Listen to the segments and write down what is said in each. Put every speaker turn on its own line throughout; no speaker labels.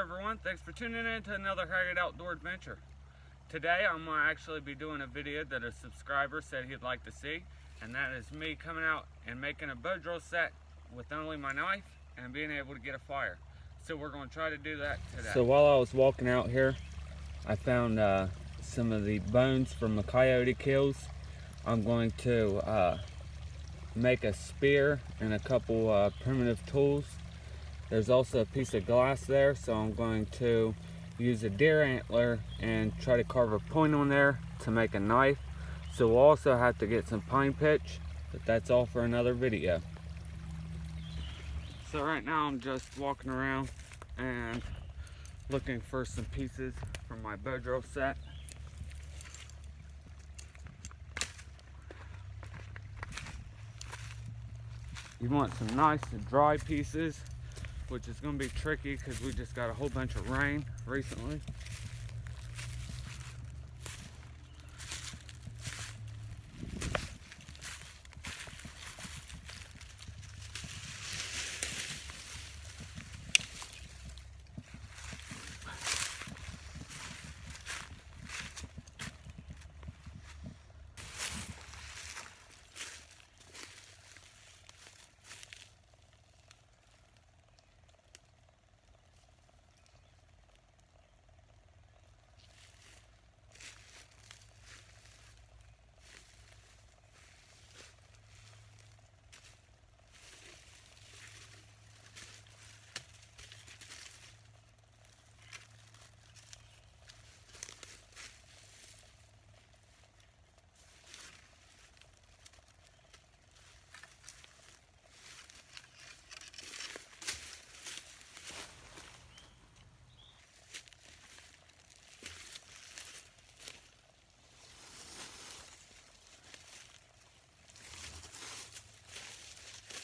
Hello everyone, thanks for tuning in to another Haggard outdoor adventure. Today I'm going to actually be doing a video that a subscriber said he'd like to see, and that is me coming out and making a bow drill set with only my knife and being able to get a fire. So we're going to try to do that today. So while I was walking out here, I found some of the bones from the coyote kills. I'm going to make a spear and a couple primitive tools. There's also a piece of glass there, so I'm going to use a deer antler and try to carve a point on there to make a knife. So we'll also have to get some pine pitch, but that's all for another video. So right now I'm just walking around and looking for some pieces from my bow drill set. You want some nice and dry pieces, which is going to be tricky because we just got a whole bunch of rain recently.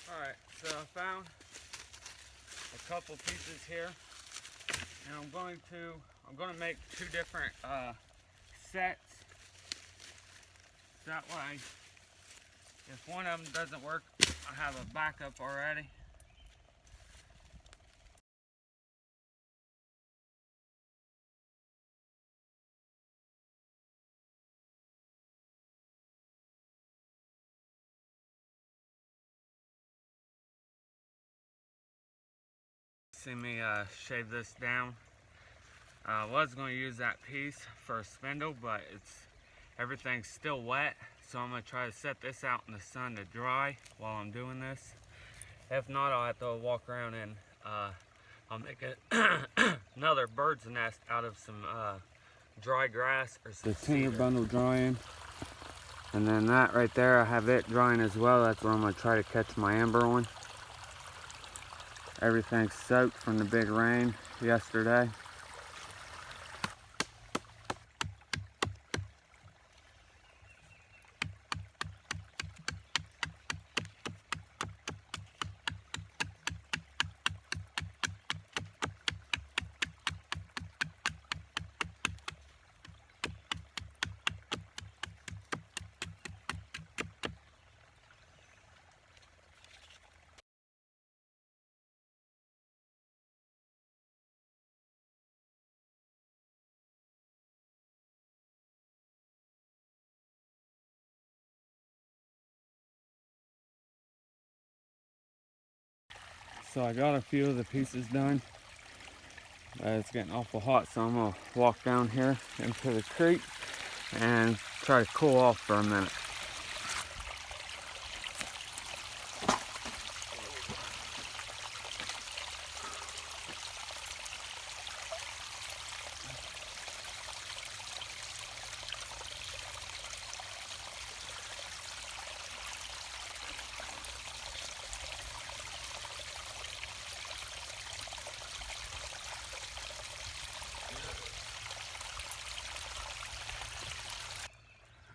Alright, so I found a couple pieces here, and I'm going to make two different sets. That way, if one of them doesn't work, I have a backup already. See me shave this down. I was going to use that piece for a spindle, but everything's still wet, so I'm going to try to set this out in the sun to dry while I'm doing this. If not, I'll have to walk around and I'll make another bird's nest out of some dry grass or some tinder bundle drying. And then that right there, I have it drying as well. That's what I'm going to try to catch my amber on. Everything's soaked from the big rain yesterday. So I got a few of the pieces done. It's getting awful hot, so I'm gonna walk down here into the creek and try to cool off for a minute.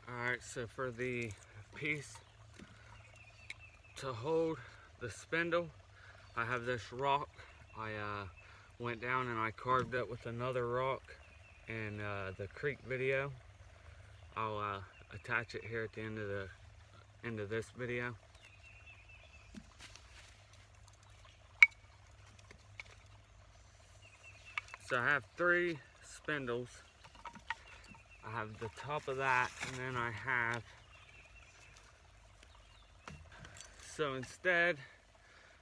Alright, so for the piece to hold the spindle, I have this rock. I went down and I carved it with another rock in the creek video. I'll attach it here at the end of this video. So I have 3 spindles. I have the top of that, and then I have, so instead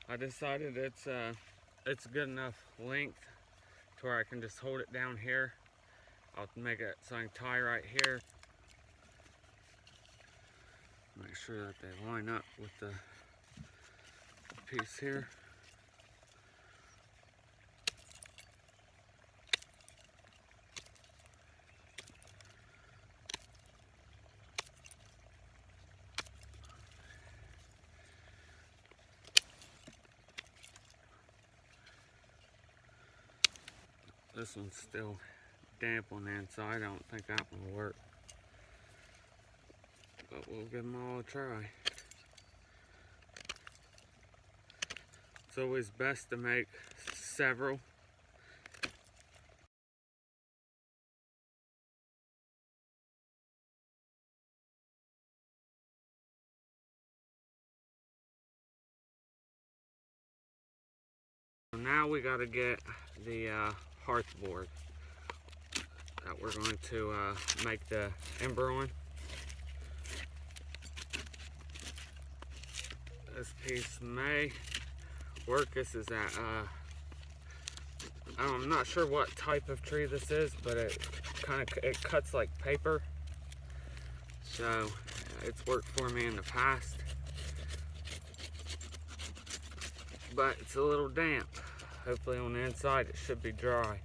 I decided it's good enough length to where I can just hold it down here. I'll make it so I can tie right here. Make sure that they line up with the piece here. This one's still damp on the inside. I don't think that one will work. But we'll give them all a try. It's always best to make several. So now we got to get the hearth board that we're going to make the ember on. This piece may work. This is that I'm not sure what type of tree this is, but it cuts like paper. So it's worked for me in the past, but it's a little damp. Hopefully on the inside it should be dry.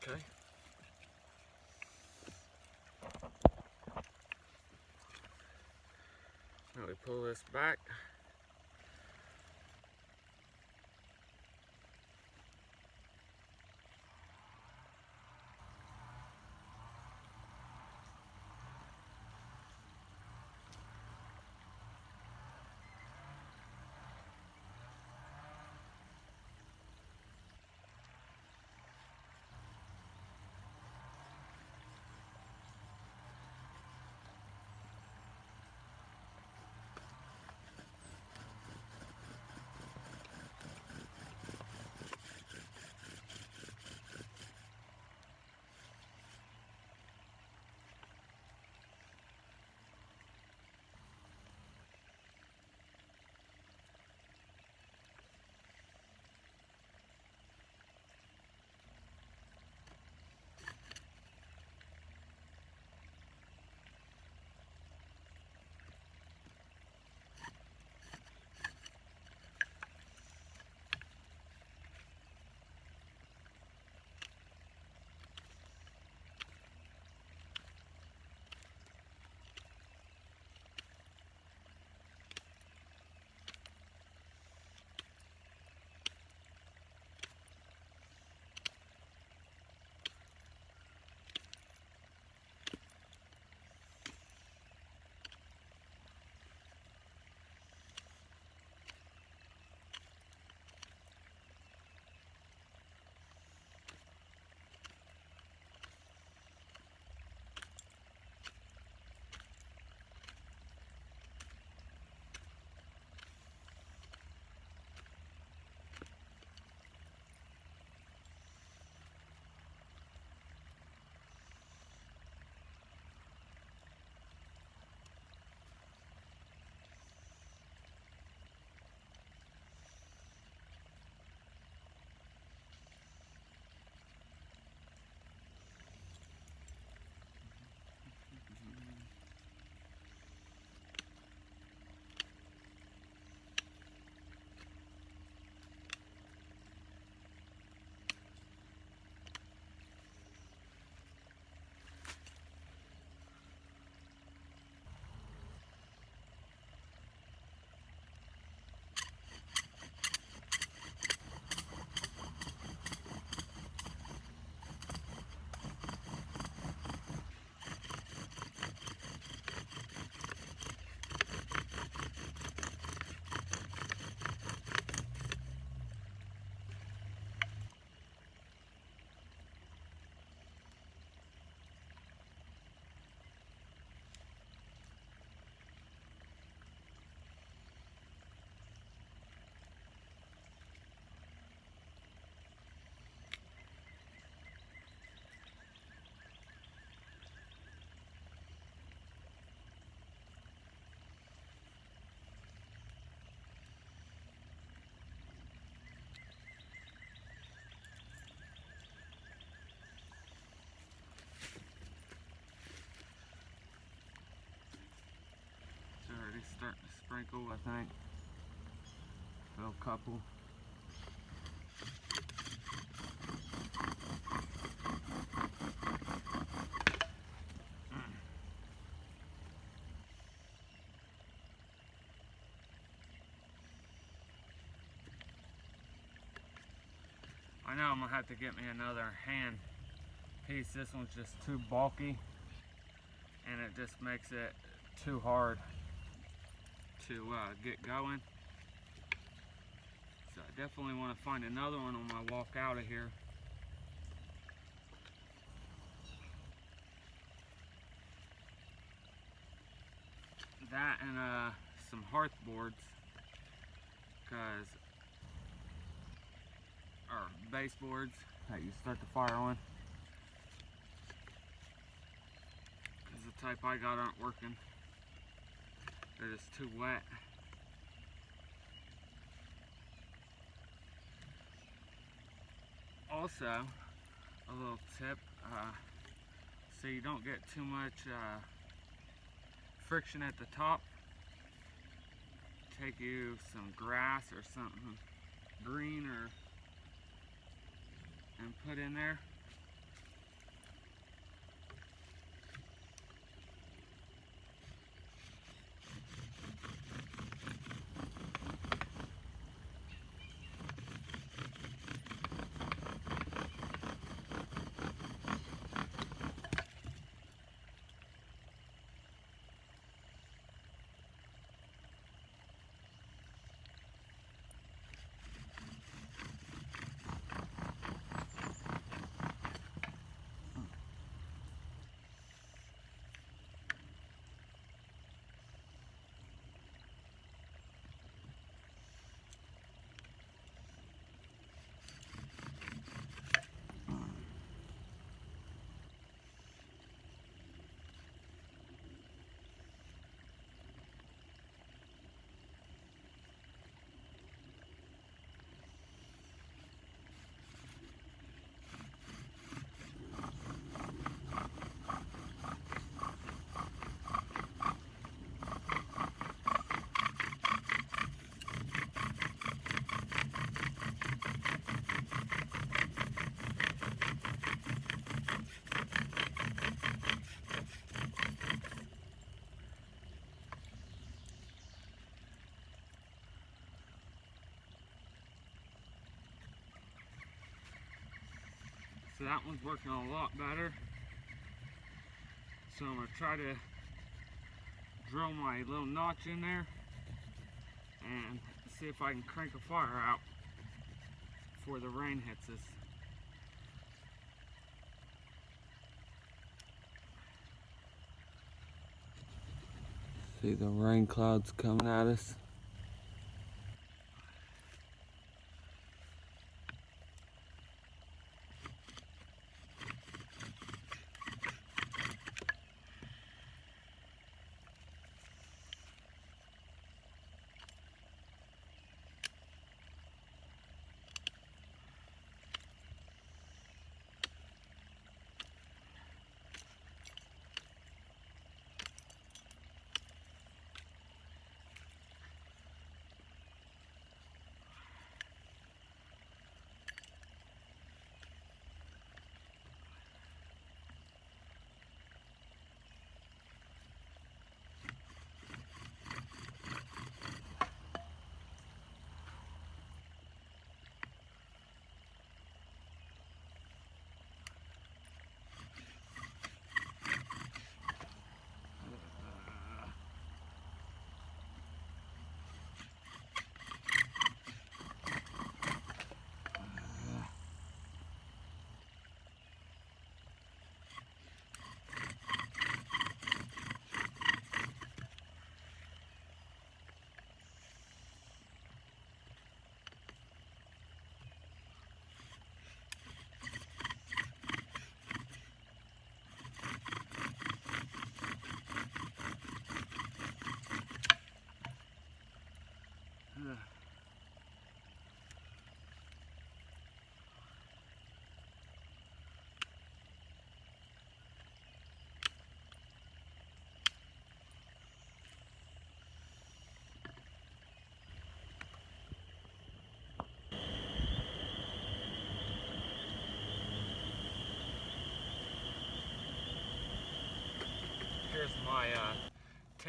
Okay. Now we pull this back. sprinkle, I think. Fill a couple. I know I'm gonna have to get me another hand piece. This one's just too bulky and it just makes it too hard to get going. So I definitely want to find another one on my walk out of here. That and some hearth boards, or baseboards that you start the fire on, because the type I got aren't working. They're just too wet. Also, a little tip, so you don't get too much friction at the top, take you some grass or something green and put in there. So that one's working a lot better. So I'm going to try to drill my little notch in there and see if I can crank a fire out before the rain hits us. See the rain clouds coming at us.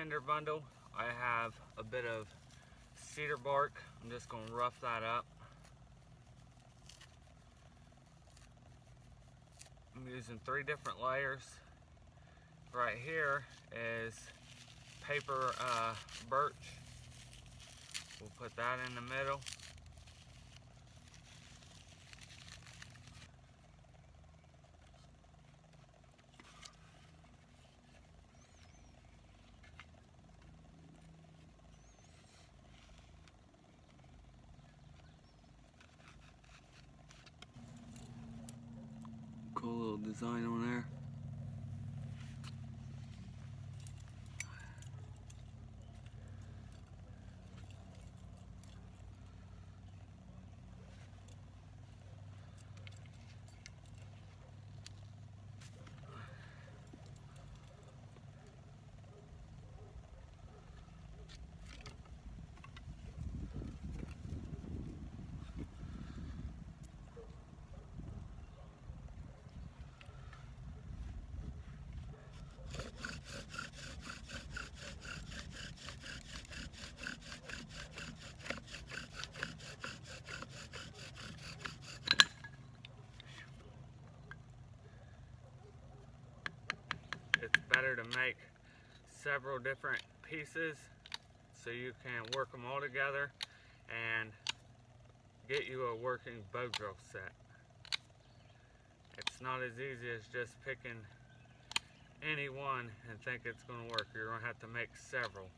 tinder bundle, I have a bit of cedar bark. I'm just going to rough that up. I'm using 3 different layers. Right here is paper birch. We'll put that in the middle. Cool little design on there. It's better to make several different pieces so you can work them all together and get you a working bow drill set. It's not as easy as just picking any one and think it's going to work. You're going to have to make several.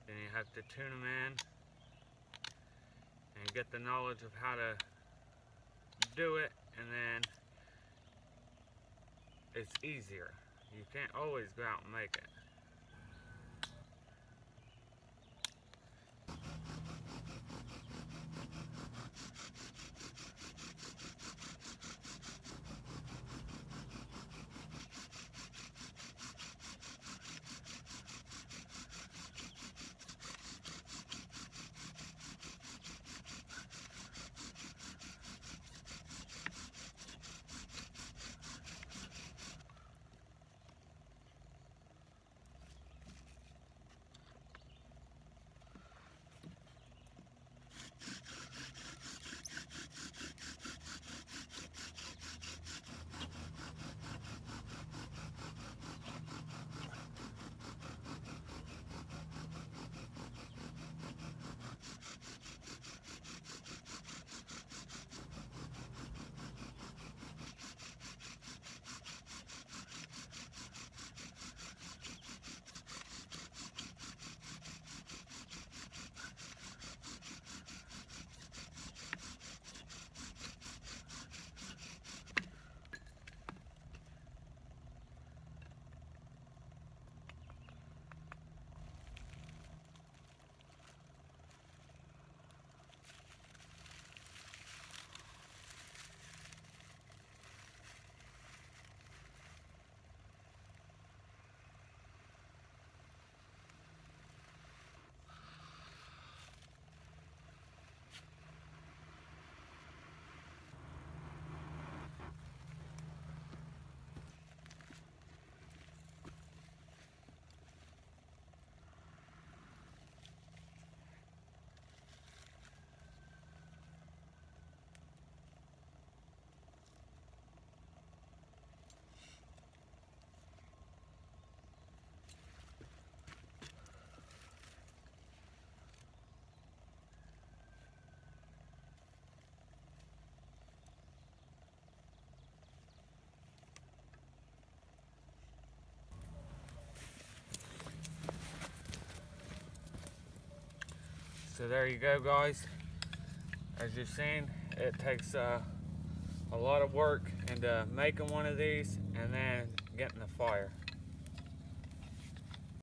Then you have to tune them in and get the knowledge of how to do it, and then it's easier. You can't always go out and make it. So there you go, guys. As you've seen, it takes a lot of work into making one of these and then getting the fire.